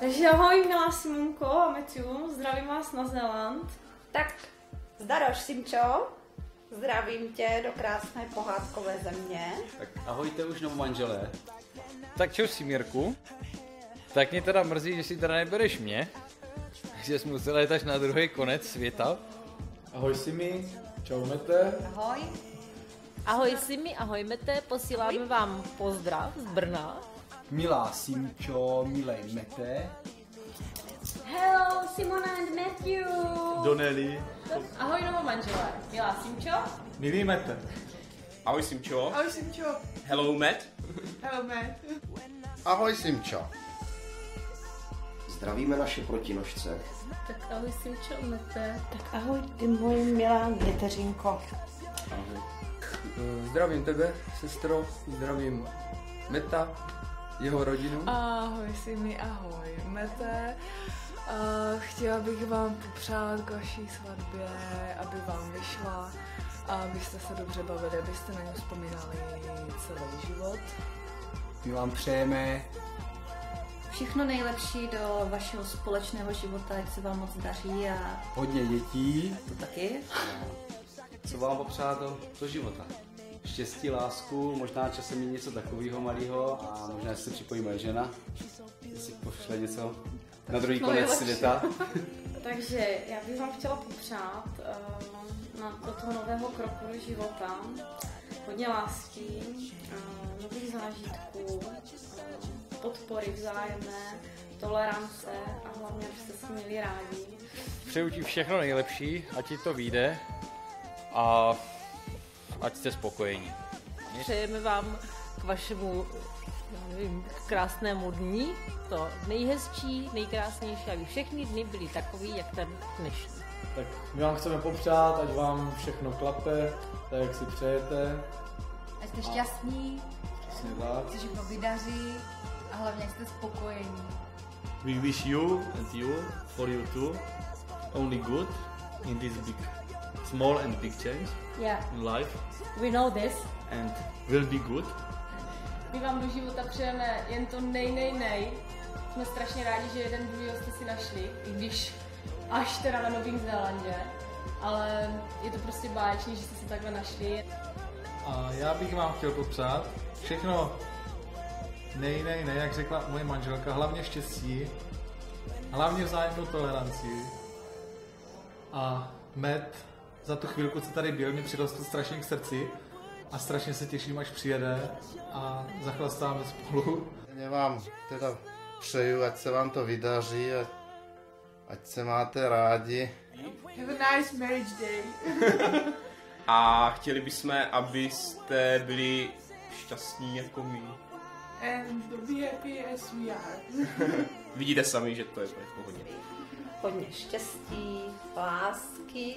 Takže ahoj, milá Simonko a Matthew, zdravím vás na Zéland. Tak, zdaroš, Simčo, zdravím tě do krásné pohádkové země. Tak ahojte už novo manželé. Tak čau Simírku. Tak mě teda mrzí, že si teda nebereš mě, že jsi musel jít až na druhý konec světa. Ahoj Simi, čau Mete. Ahoj. Ahoj Simi, ahoj Mete, posíláme vám pozdrav z Brna. Milá Simčo, milej Mete. Hello, Simona and Matthew. Donnelly. Ahoj, novo manželé. Milá Simčo. Milý Mete. Ahoj Simčo. Ahoj Simčo. Hello Matt. Hello Matt. Ahoj Simčo. Zdravíme naše protinožce. Tak ahoj Simčo, Mete. Tak ahoj, ty moje milá Neteřinko. Ahoj. Zdravím tebe, sestro, zdravím Meta, jeho rodinu. Ahoj Simi, ahoj Mete. Chtěla bych vám popřát k vaší svatbě, aby vám vyšla a abyste se dobře bavili, abyste na ně vzpomínali celý život. My vám přejeme všechno nejlepší do vašeho společného života, ať se vám moc daří a hodně dětí. to taky. Co vám popřát do života? Štěstí, lásku, možná časem i něco takového malého a možná se připojí moje žena, jestli pošle něco na druhý konec světa. Takže já bych vám chtěla popřát do toho nového kroku do života hodně lásky, nových zážitků, podpory vzájemné, tolerance a hlavně, abyste se měli rádi. Přeju ti všechno nejlepší, ať ti to vyjde a ať jste spokojení. Přejeme vám k vašemu, krásnému dní to nejhezčí, nejkrásnější, aby všechny dny byly takový, jak ten dnešní. Tak my vám chceme popřát, ať vám všechno klape, tak jak si přejete. Ať jste šťastní, Přesně tak. se všechno vydaří a hlavně ať jste spokojení. We wish you and you, for you too, only good in this big, small and big change in life. We know this. And will be good. My vám do života přejeme jen to nej. Jsme strašně rádi, že jeden druhýho jste si našli, i když až teda na Novém Zélandě, ale je to prostě báječný, že jste si takhle našli. A já bych vám chtěl popřát všechno nej, jak řekla moje manželka, hlavně štěstí, hlavně vzájemnou toleranci. A Matt za tu chvilku, co tady byl, mi přirostl strašně k srdci a strašně se těším, až přijede a zachlastáme spolu. Já vám teda přeju, ať se vám to vydaří, ať se máte rádi. Have a nice marriage day. A chtěli bychom, abyste byli šťastní jako my. And be happy as we are. Vidíte sami, že to je v pohodě. Hodně štěstí, lásky,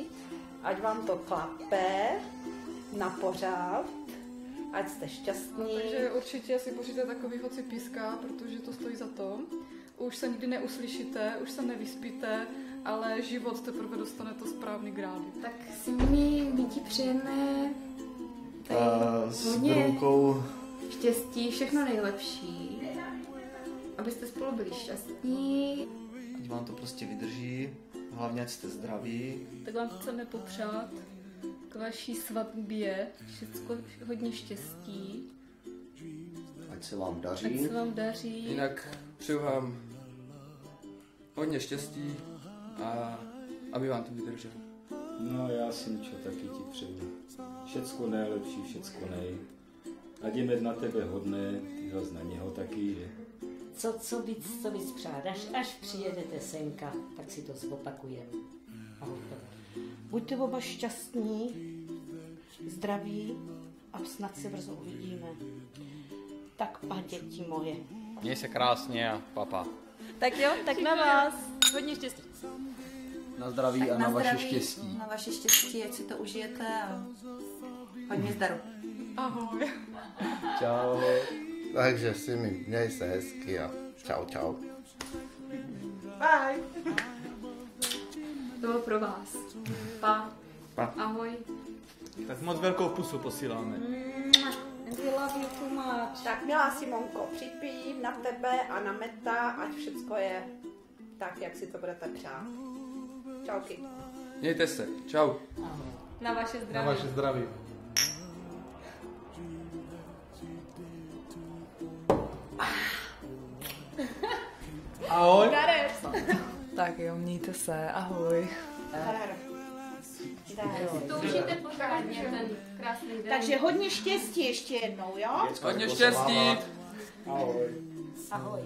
ať vám to klape na pořád, ať jste šťastní. Takže určitě si pořiďte takovýho cipíska, protože to stojí za to. Už se nikdy neuslyšíte, už se nevyspíte, ale život teprve dostane to správný grády. Tak Simi, my ti přejeme S Brunkou štěstí, všechno nejlepší, abyste spolu byli šťastní. ať vám to prostě vydrží, hlavně ať jste zdraví. Tak vám chceme popřát k vaší svatbě všecko hodně štěstí, Ať se vám ať daří. se vám daří. Jinak přeju vám hodně štěstí a aby vám to vydrželo. No já Simčo taky ti přeju. Všecko nejlepší, všecko nej. Ať je na tebe hodné, ty zas na něho taky, že? Co víc přát. Až přijedete senka, tak si to zopakujeme. Buďte oba šťastní, zdraví a snad se brzo uvidíme. Tak pa, děti moje. Měj se krásně a papa. Tak jo, tak na vás. Hodně štěstí. Na zdraví Tak a na vaše zdraví, štěstí. Na vaše štěstí, ať si to užijete a hodně zdaru. Ahoj. Čau. Takže si mi měj se hezky a čau. Bye. To bylo pro vás. Pa. Pa. Ahoj. Tak moc velkou pusu posíláme. And we love you too much. Tak milá Simonko, připijím na tebe a na Meta, ať všecko je tak, jak si to budete přát. Čauky. Mějte se. Čau. Na vaše zdraví. Na vaše zdraví. Ahoj. Tak jo, mějte se, ahoj. To užijte pořádně ten krásný den. Takže hodně štěstí ještě jednou, jo? Hodně štěstí. Ahoj. Ahoj.